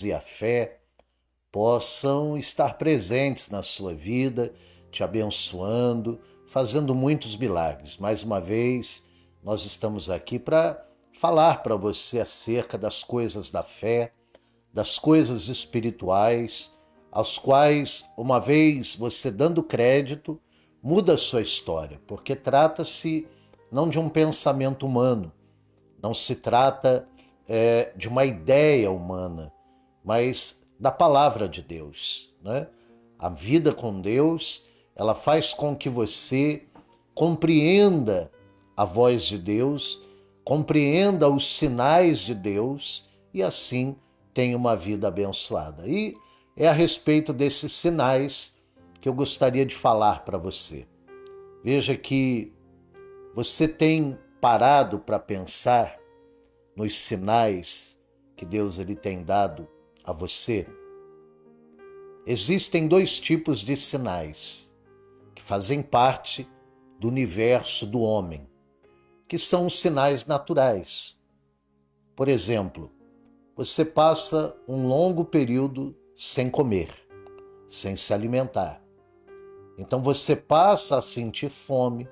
e a fé possam estar presentes na sua vida, te abençoando, fazendo muitos milagres. Mais uma vez, nós estamos aqui para falar para você acerca das coisas da fé, das coisas espirituais, aos quais, uma vez você dando crédito, muda a sua história, porque trata-se não de um pensamento humano, não se trata de uma ideia humana, mas da palavra de Deus, né? A vida com Deus, ela faz com que você compreenda a voz de Deus, compreenda os sinais de Deus e assim tenha uma vida abençoada. E é a respeito desses sinais que eu gostaria de falar para você. Veja que você tem parado para pensar nos sinais que Deus ele tem dado a você? Existem dois tipos de sinais que fazem parte do universo do homem, que são os sinais naturais. Por exemplo, você passa um longo período sem comer, sem se alimentar. Então você passa a sentir fome,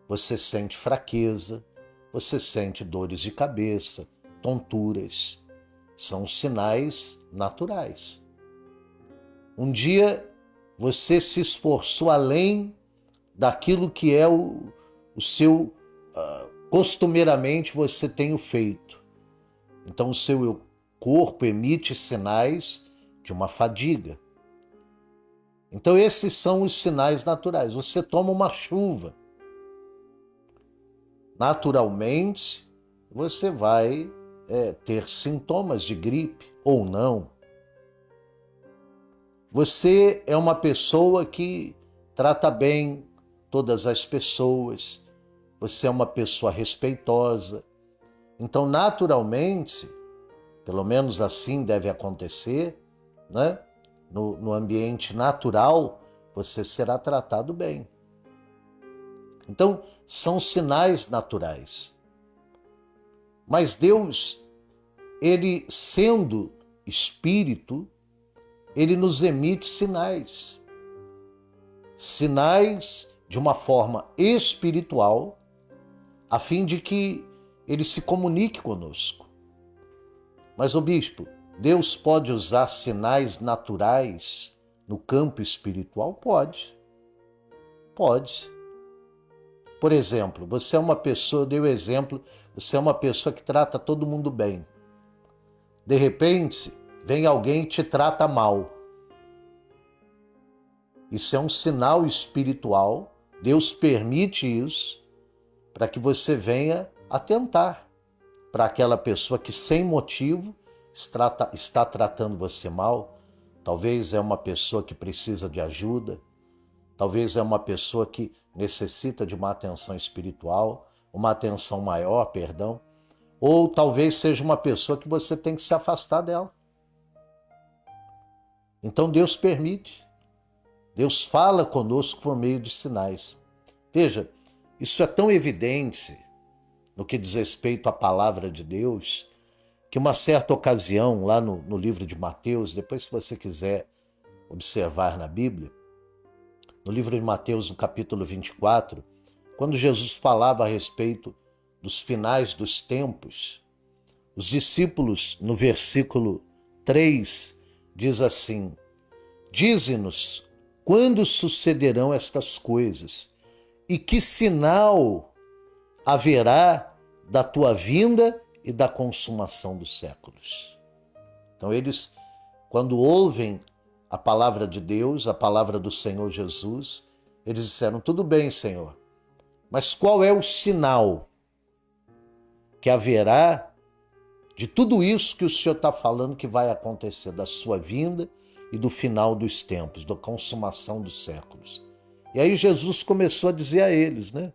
você sente fraqueza, você sente dores de cabeça, tonturas. São sinais naturais. Um dia você se esforçou além daquilo que é o seu, costumeiramente você tem feito. Então o seu corpo emite sinais de uma fadiga. Então esses são os sinais naturais. Você toma uma chuva. Naturalmente, você vai ter sintomas de gripe ou não. Você é uma pessoa que trata bem todas as pessoas, você é uma pessoa respeitosa. Então, naturalmente, pelo menos assim deve acontecer, né? No ambiente natural, você será tratado bem. Então, são sinais naturais. Mas Deus, ele sendo espírito, ele nos emite sinais. Sinais de uma forma espiritual, a fim de que ele se comunique conosco. Mas, ô bispo, Deus pode usar sinais naturais no campo espiritual? Pode. Pode. Por exemplo, você é uma pessoa, eu dei o exemplo, você é uma pessoa que trata todo mundo bem. De repente, vem alguém e te trata mal. Isso é um sinal espiritual. Deus permite isso para que você venha atentar para aquela pessoa que sem motivo está tratando você mal. Talvez é uma pessoa que precisa de ajuda. Talvez é uma pessoa que necessita de uma atenção espiritual, uma atenção maior, perdão. Ou talvez seja uma pessoa que você tem que se afastar dela. Então Deus permite. Deus fala conosco por meio de sinais. Veja, isso é tão evidente no que diz respeito à palavra de Deus, que uma certa ocasião, lá no livro de Mateus, depois se você quiser observar na Bíblia, no livro de Mateus, no capítulo 24, quando Jesus falava a respeito dos finais dos tempos, os discípulos, no versículo 3, diz assim: dize-nos quando sucederão estas coisas e que sinal haverá da tua vinda e da consumação dos séculos. Então eles, quando ouvem a palavra de Deus, a palavra do Senhor Jesus, eles disseram: tudo bem, Senhor, mas qual é o sinal que haverá de tudo isso que o Senhor está falando que vai acontecer, da sua vinda e do final dos tempos, da consumação dos séculos? E aí Jesus começou a dizer a eles, né?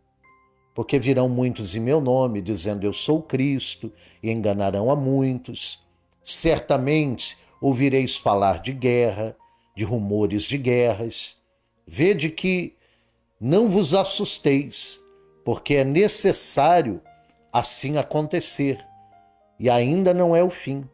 Porque virão muitos em meu nome, dizendo eu sou Cristo, e enganarão a muitos. Certamente ouvireis falar de guerra, de rumores de guerras. Vede que não vos assusteis, porque é necessário assim acontecer, e ainda não é o fim.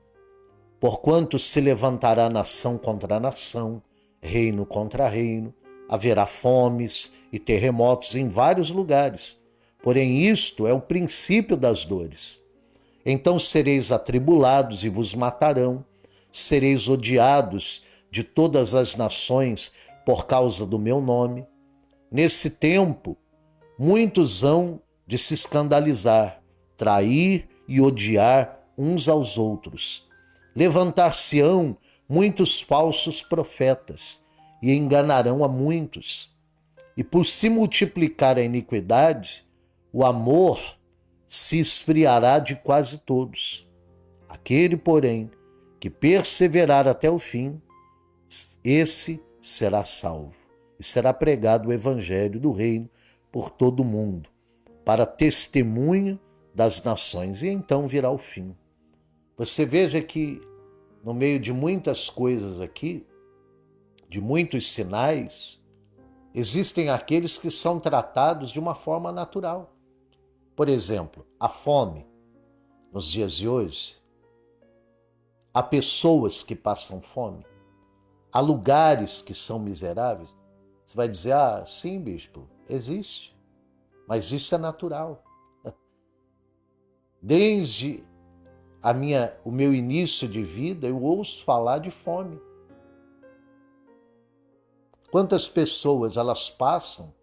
Porquanto se levantará nação contra nação, reino contra reino, haverá fomes e terremotos em vários lugares. Porém, isto é o princípio das dores. Então sereis atribulados e vos matarão, sereis odiados de todas as nações por causa do meu nome. Nesse tempo, muitos hão de se escandalizar, trair e odiar uns aos outros. Levantar-se-ão muitos falsos profetas e enganarão a muitos. E por se multiplicar a iniquidade, o amor se esfriará de quase todos. Aquele, porém, que perseverar até o fim, esse será salvo. E será pregado o evangelho do reino por todo o mundo, para testemunho das nações. E então virá o fim. Você veja que no meio de muitas coisas aqui, de muitos sinais, existem aqueles que são tratados de uma forma natural. Por exemplo, a fome. Nos dias de hoje, há pessoas que passam fome, há lugares que são miseráveis. Você vai dizer, sim, bispo, existe, mas isso é natural. Desde o meu início de vida, eu ouço falar de fome. Quantas pessoas elas passam,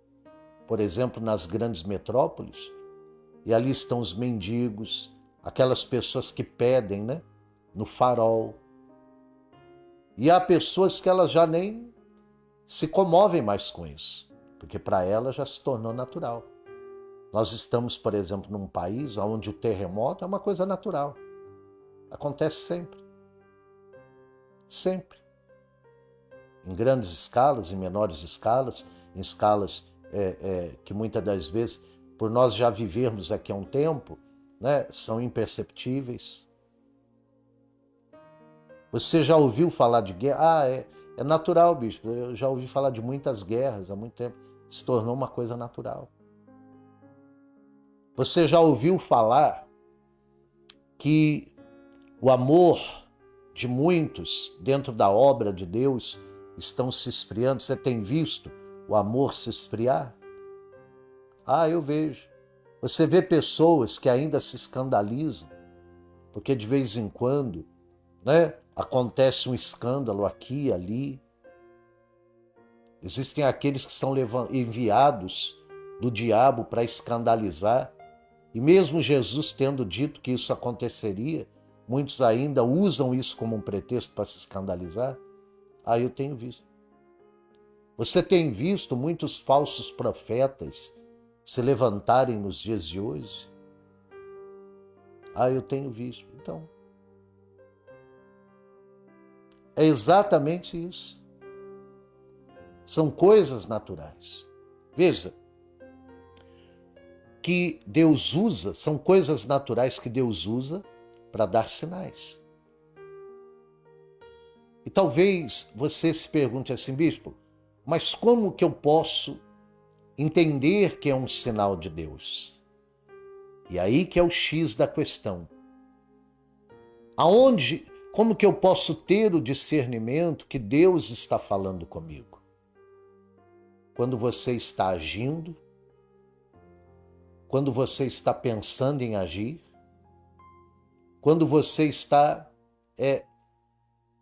por exemplo, nas grandes metrópoles, e ali estão os mendigos, aquelas pessoas que pedem, né, no farol. E há pessoas que elas já nem se comovem mais com isso, porque para elas já se tornou natural. Nós estamos, por exemplo, num país onde o terremoto é uma coisa natural. Acontece sempre. Sempre. Em grandes escalas, em menores escalas, em escalas que muitas das vezes, por nós já vivermos aqui há um tempo, né, são imperceptíveis. Você já ouviu falar de guerra? É natural, bispo. Eu já ouvi falar de muitas guerras há muito tempo. Se tornou uma coisa natural. Você já ouviu falar que o amor de muitos dentro da obra de Deus estão se esfriando? Você tem visto o amor se esfriar? Eu vejo. Você vê pessoas que ainda se escandalizam, porque de vez em quando, né, acontece um escândalo aqui e ali. Existem aqueles que são enviados do diabo para escandalizar. E mesmo Jesus tendo dito que isso aconteceria, muitos ainda usam isso como um pretexto para se escandalizar. Eu tenho visto. Você tem visto muitos falsos profetas se levantarem nos dias de hoje? Eu tenho visto. Então, é exatamente isso. São coisas naturais. Veja, que Deus usa, são coisas naturais que Deus usa para dar sinais. E talvez você se pergunte assim, bispo, mas como que eu posso entender que é um sinal de Deus? E aí que é o X da questão. Como que eu posso ter o discernimento que Deus está falando comigo? Quando você está agindo, quando você está pensando em agir, quando você está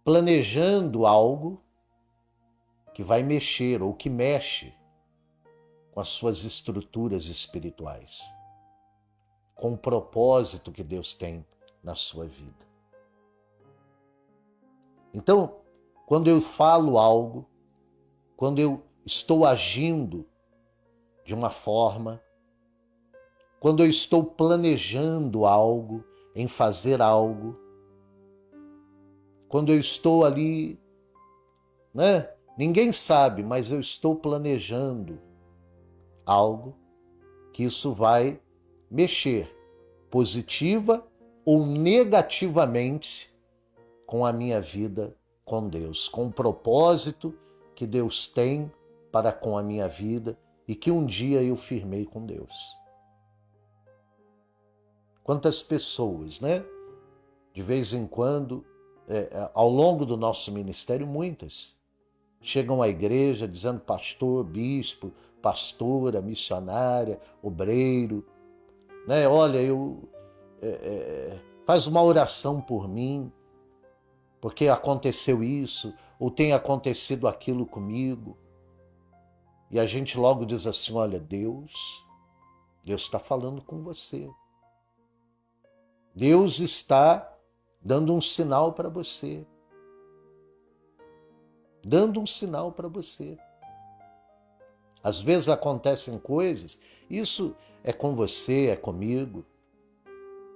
planejando algo que vai mexer ou que mexe com as suas estruturas espirituais, com o propósito que Deus tem na sua vida. Então, quando eu falo algo, quando eu estou agindo de uma forma, quando eu estou planejando algo, em fazer algo, quando eu estou ali, né? Ninguém sabe, mas eu estou planejando algo que isso vai mexer positiva ou negativamente com a minha vida com Deus, com o propósito que Deus tem para com a minha vida e que um dia eu firmei com Deus. Quantas pessoas, né? De vez em quando ao longo do nosso ministério, muitas chegam à igreja dizendo pastor, bispo, pastora, missionária, obreiro, né? Olha, faz uma oração por mim, porque aconteceu isso, ou tem acontecido aquilo comigo. E a gente logo diz assim, olha, Deus está falando com você. Deus está dando um sinal para você. Dando um sinal para você. Às vezes acontecem coisas, isso é com você, é comigo.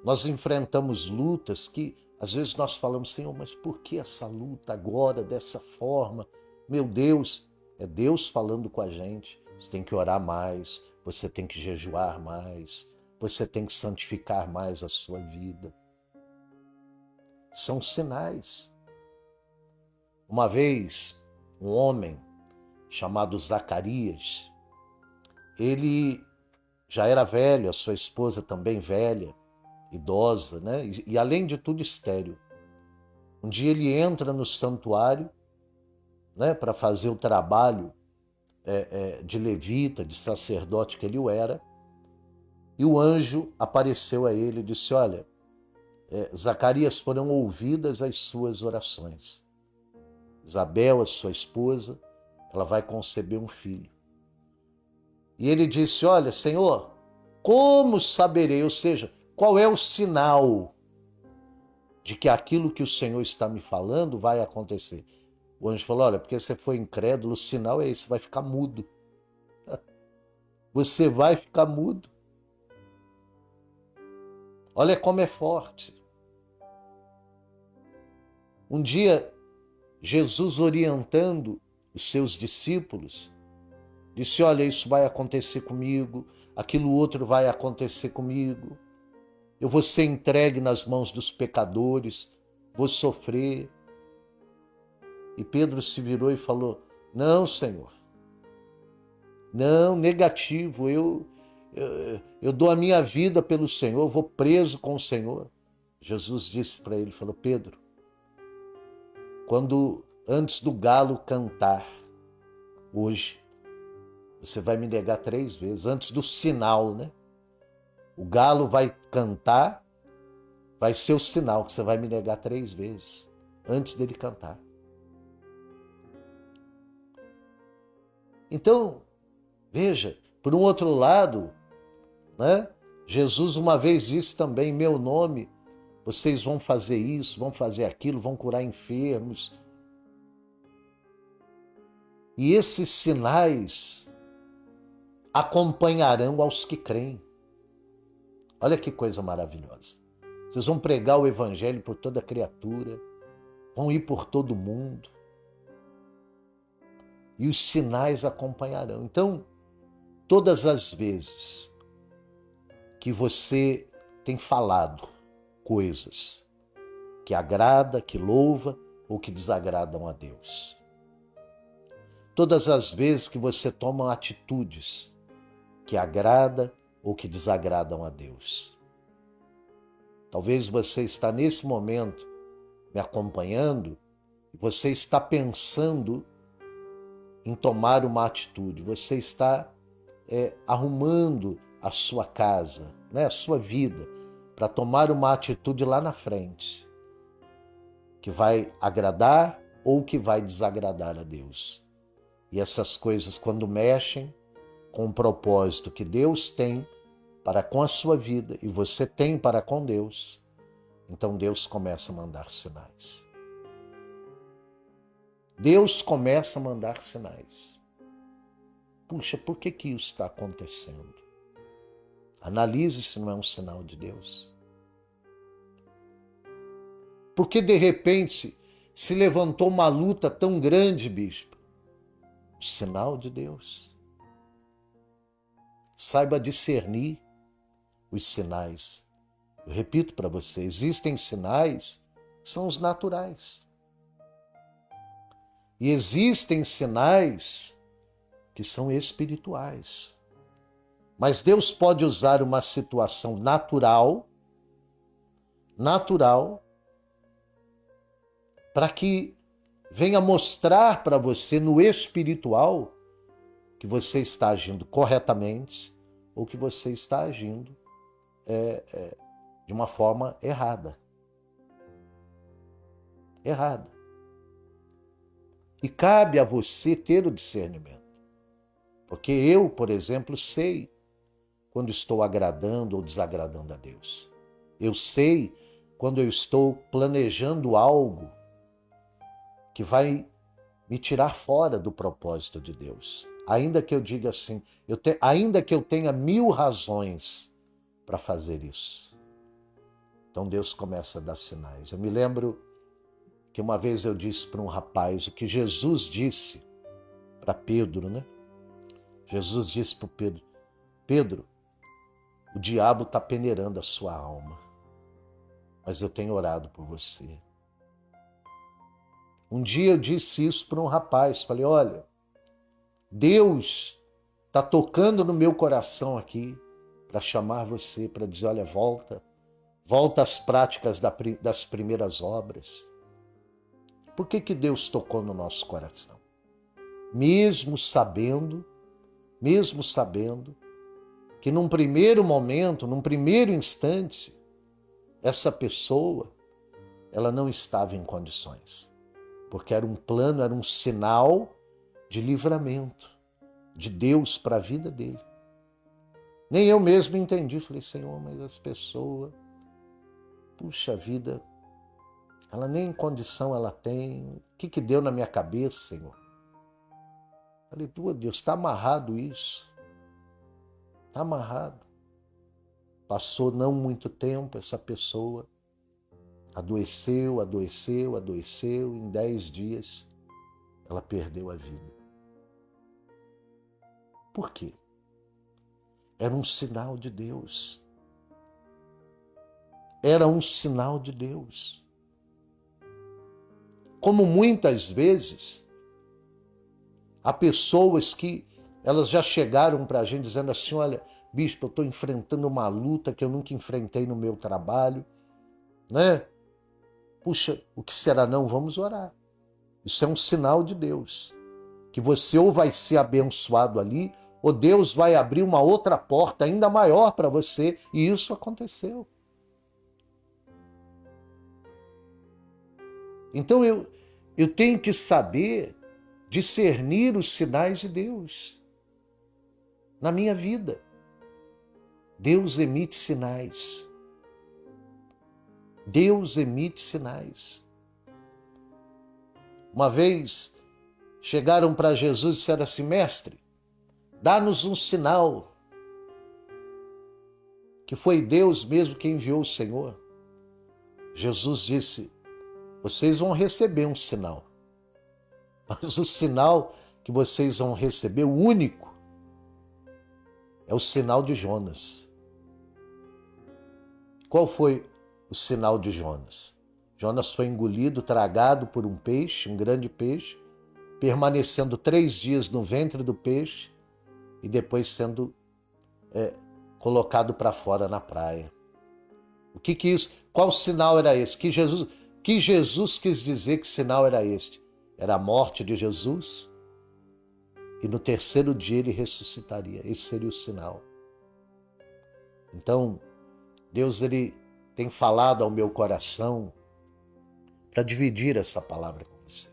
Nós enfrentamos lutas que às vezes nós falamos, Senhor, mas por que essa luta agora, dessa forma? Meu Deus, é Deus falando com a gente. Você tem que orar mais, você tem que jejuar mais, você tem que santificar mais a sua vida. São sinais. Uma vez, um homem chamado Zacarias, ele já era velho, a sua esposa também velha, idosa, né? E além de tudo estéril. Um dia ele entra no santuário, né, para fazer o trabalho de levita, de sacerdote que ele o era, e o anjo apareceu a ele e disse, olha, Zacarias, foram ouvidas as suas orações. Isabel, a sua esposa, ela vai conceber um filho. E ele disse, olha, Senhor, como saberei, ou seja, qual é o sinal de que aquilo que o Senhor está me falando vai acontecer? O anjo falou, olha, porque você foi incrédulo, o sinal é esse, vai ficar mudo. Você vai ficar mudo. Olha como é forte. Um dia, Jesus orientando os seus discípulos, disse, olha, isso vai acontecer comigo, aquilo outro vai acontecer comigo, eu vou ser entregue nas mãos dos pecadores, vou sofrer. E Pedro se virou e falou, não, Senhor, não, negativo, eu dou a minha vida pelo Senhor, eu vou preso com o Senhor. Jesus disse para ele, falou, Pedro, quando antes do galo cantar, hoje, você vai me negar 3 vezes, antes do sinal, né? O galo vai cantar, vai ser o sinal que você vai me negar 3 vezes, antes dele cantar. Então, veja, por um outro lado, né? Jesus uma vez disse também, em meu nome, vocês vão fazer isso, vão fazer aquilo, vão curar enfermos. E esses sinais acompanharão aos que creem. Olha que coisa maravilhosa. Vocês vão pregar o evangelho por toda criatura, vão ir por todo mundo. E os sinais acompanharão. Então, todas as vezes que você tem falado coisas que agrada, que louva ou que desagradam a Deus, todas as vezes que você toma atitudes que agrada ou que desagradam a Deus, talvez você está nesse momento me acompanhando e você está pensando em tomar uma atitude, você está arrumando a sua casa, né, a sua vida, para tomar uma atitude lá na frente, que vai agradar ou que vai desagradar a Deus. E essas coisas, quando mexem com o propósito que Deus tem para com a sua vida e você tem para com Deus, então Deus começa a mandar sinais. Deus começa a mandar sinais. Puxa, por que isso está acontecendo? Analise se não é um sinal de Deus. Porque de repente se levantou uma luta tão grande, bispo? Sinal de Deus. Saiba discernir os sinais. Eu repito para você, existem sinais que são os naturais. E existem sinais que são espirituais. Mas Deus pode usar uma situação natural, para que venha mostrar para você no espiritual que você está agindo corretamente ou que você está agindo de uma forma errada. Errada. E cabe a você ter o discernimento. Porque eu, por exemplo, sei quando estou agradando ou desagradando a Deus. Eu sei quando eu estou planejando algo que vai me tirar fora do propósito de Deus. Ainda que eu diga assim, ainda que eu tenha 1000 razões para fazer isso. Então Deus começa a dar sinais. Eu me lembro que uma vez eu disse para um rapaz o que Jesus disse para Pedro, né? Jesus disse para Pedro: Pedro, o diabo está peneirando a sua alma, mas eu tenho orado por você. Um dia eu disse isso para um rapaz, falei: olha, Deus está tocando no meu coração aqui para chamar você, para dizer: olha, volta às práticas das primeiras obras. Por que Deus tocou no nosso coração? Mesmo sabendo que num primeiro momento, num primeiro instante, essa pessoa, ela não estava em condições. Porque era um plano, era um sinal de livramento de Deus para a vida dele. Nem eu mesmo entendi. Falei: Senhor, mas essa pessoa, puxa vida, ela nem condição ela tem. O que deu na minha cabeça, Senhor? Falei: pô, Deus, está amarrado isso. Está amarrado. Passou não muito tempo, essa pessoa adoeceu. Em 10 dias, ela perdeu a vida. Por quê? Era um sinal de Deus. Era um sinal de Deus. Como muitas vezes, há pessoas que elas já chegaram para a gente dizendo assim: olha, bispo, eu estou enfrentando uma luta que eu nunca enfrentei no meu trabalho, né? Puxa, o que será? Não, vamos orar. Isso é um sinal de Deus, que você ou vai ser abençoado ali, ou Deus vai abrir uma outra porta ainda maior para você, e isso aconteceu. Então eu tenho que saber discernir os sinais de Deus na minha vida. Deus emite sinais. Deus emite sinais. Uma vez chegaram para Jesus e disseram assim: mestre, dá-nos um sinal, que foi Deus mesmo que enviou o Senhor. Jesus disse: vocês vão receber um sinal, mas o sinal que vocês vão receber, o único, é o sinal de Jonas. Qual foi o sinal de Jonas? Jonas foi engolido, tragado por um peixe, um grande peixe, permanecendo 3 dias no ventre do peixe e depois sendo colocado para fora na praia. Qual sinal era esse? Que Jesus quis dizer que sinal era este? Era a morte de Jesus e no 3º dia ele ressuscitaria. Esse seria o sinal. Então, Deus ele tem falado ao meu coração para dividir essa palavra com você.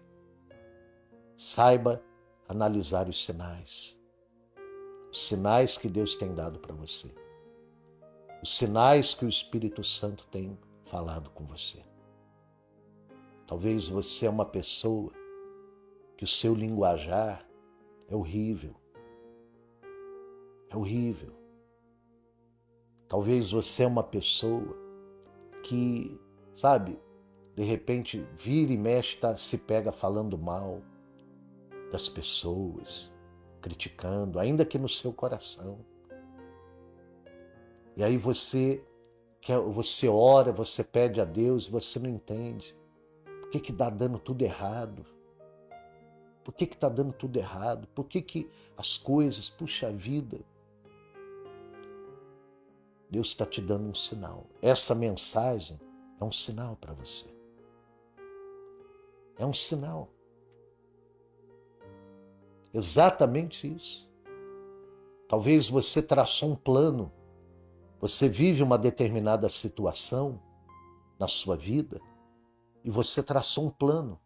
Saiba analisar os sinais que Deus tem dado para você, os sinais que o Espírito Santo tem falado com você. Talvez você é uma pessoa que o seu linguajar é horrível. É horrível. Talvez você é uma pessoa que, sabe, de repente vira e mexe, se pega falando mal das pessoas, criticando, ainda que no seu coração. E aí você ora, você pede a Deus, você não entende. Por que está dando tudo errado? Por que está dando tudo errado? Por que as coisas, puxa vida? Deus está te dando um sinal. Essa mensagem é um sinal para você. É um sinal. Exatamente isso. Talvez você traçou um plano, você vive uma determinada situação na sua vida e você traçou um plano.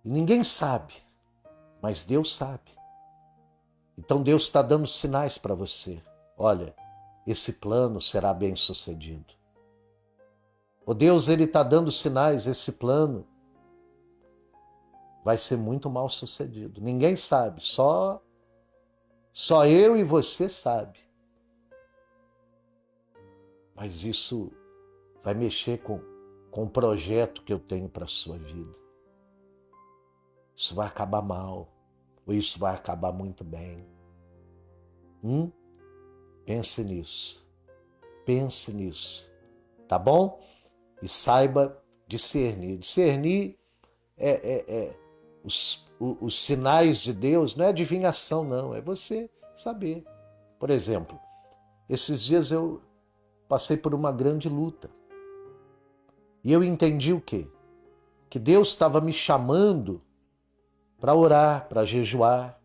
E ninguém sabe, mas Deus sabe. Então Deus está dando sinais para você. Olha, esse plano será bem sucedido. O Deus, ele está dando sinais, esse plano vai ser muito mal sucedido. Ninguém sabe, só eu e você sabe. Mas isso vai mexer com o projeto que eu tenho para a sua vida. Isso vai acabar mal, ou isso vai acabar muito bem. Pense nisso. Pense nisso. Tá bom? E saiba discernir. Discernir os sinais de Deus não é adivinhação, não. É você saber. Por exemplo, esses dias eu passei por uma grande luta. E eu entendi o quê? Que Deus estava me chamando para orar, para jejuar.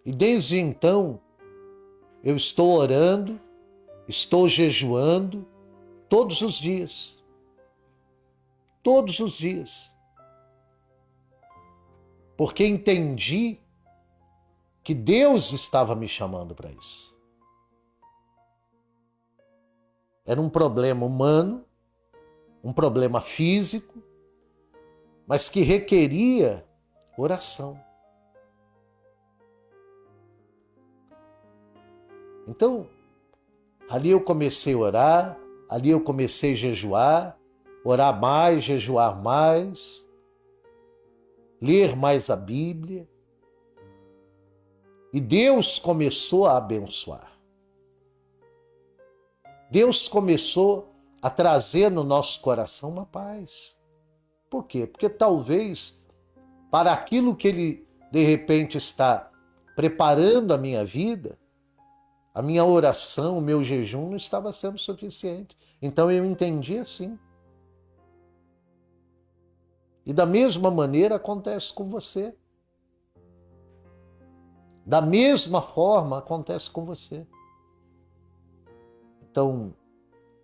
E desde então, eu estou orando, estou jejuando todos os dias. Todos os dias. Porque entendi que Deus estava me chamando para isso. Era um problema humano, um problema físico, mas que requeria oração. Então, ali eu comecei a orar, ali eu comecei a jejuar, orar mais, jejuar mais, ler mais a Bíblia. E Deus começou a abençoar. Deus começou a trazer no nosso coração uma paz. Por quê? Porque talvez para aquilo que Ele de repente está preparando a minha vida, a minha oração, o meu jejum não estava sendo suficiente. Então eu entendi assim. E da mesma maneira acontece com você. Da mesma forma acontece com você. Então,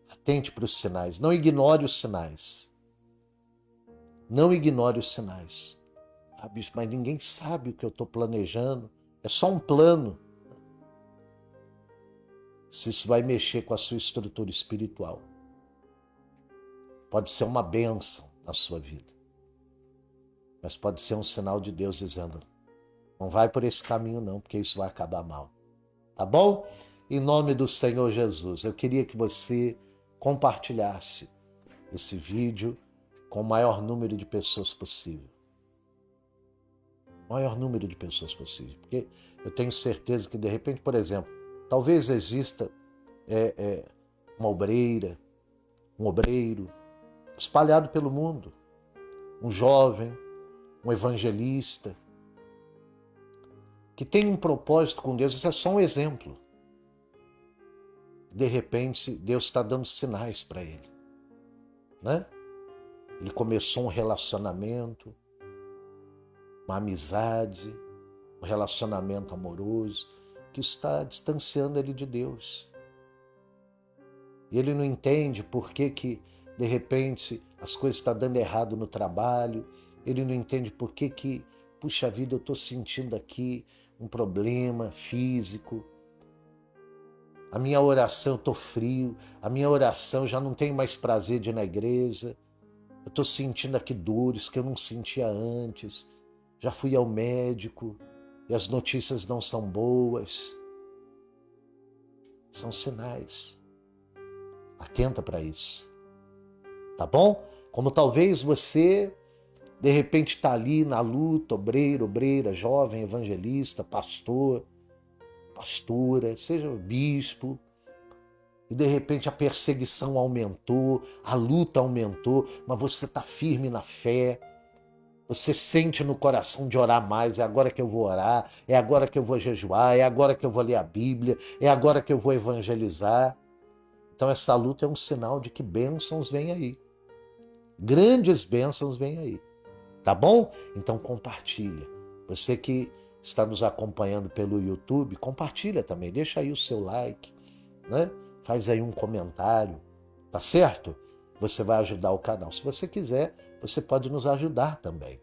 atente para os sinais. Não ignore os sinais. Não ignore os sinais. Ah, bicho, mas ninguém sabe o que eu estou planejando. É só um plano. Se isso vai mexer com a sua estrutura espiritual. Pode ser uma bênção na sua vida. Mas pode ser um sinal de Deus dizendo, não vai por esse caminho não, porque isso vai acabar mal. Tá bom? Em nome do Senhor Jesus, eu queria que você compartilhasse esse vídeo com o maior número de pessoas possível. O maior número de pessoas possível. Porque eu tenho certeza que, de repente, por exemplo, talvez exista uma obreira, um obreiro, espalhado pelo mundo, um jovem, um evangelista, que tem um propósito com Deus. Isso é só um exemplo. De repente, Deus está dando sinais para ele, né? Ele começou um relacionamento, uma amizade, um relacionamento amoroso, que está distanciando ele de Deus. E ele não entende por que de repente, as coisas estão dando errado no trabalho. Ele não entende por que puxa vida, eu estou sentindo aqui um problema físico. A minha oração, eu estou frio. A minha oração, já não tenho mais prazer de ir na igreja. Eu estou sentindo aqui dores que eu não sentia antes. Já fui ao médico e as notícias não são boas. São sinais. Atenta para isso. Tá bom? Como talvez você, de repente, está ali na luta, obreira, jovem, evangelista, pastor, pastora, seja bispo, e de repente a perseguição aumentou, a luta aumentou, mas você está firme na fé, você sente no coração de orar mais, é agora que eu vou orar, é agora que eu vou jejuar, é agora que eu vou ler a Bíblia, é agora que eu vou evangelizar. Então essa luta é um sinal de que bênçãos vêm aí. Grandes bênçãos vêm aí. Tá bom? Então compartilha. Você que está nos acompanhando pelo YouTube, compartilha também. Deixa aí o seu like, né? Faz aí um comentário, tá certo? Você vai ajudar o canal. Se você quiser, você pode nos ajudar também,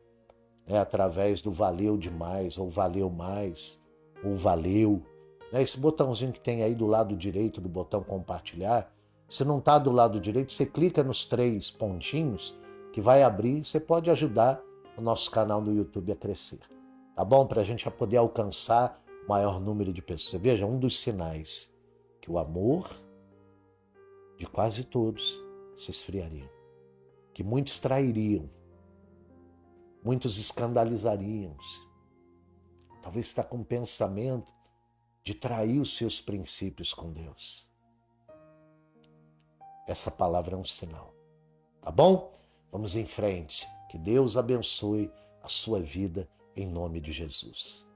né? Através do Valeu Demais, ou Valeu Mais, ou Valeu. Né? Esse botãozinho que tem aí do lado direito do botão compartilhar, se não está do lado direito, você clica nos 3 pontinhos que vai abrir, você pode ajudar o nosso canal do YouTube a crescer. Tá bom? Para a gente poder alcançar o maior número de pessoas. Você veja, um dos sinais que o amor de quase todos se esfriaria, que muitos trairiam, muitos escandalizariam-se. Talvez está com o pensamento de trair os seus princípios com Deus. Essa palavra é um sinal. Tá bom? Vamos em frente. Que Deus abençoe a sua vida em nome de Jesus.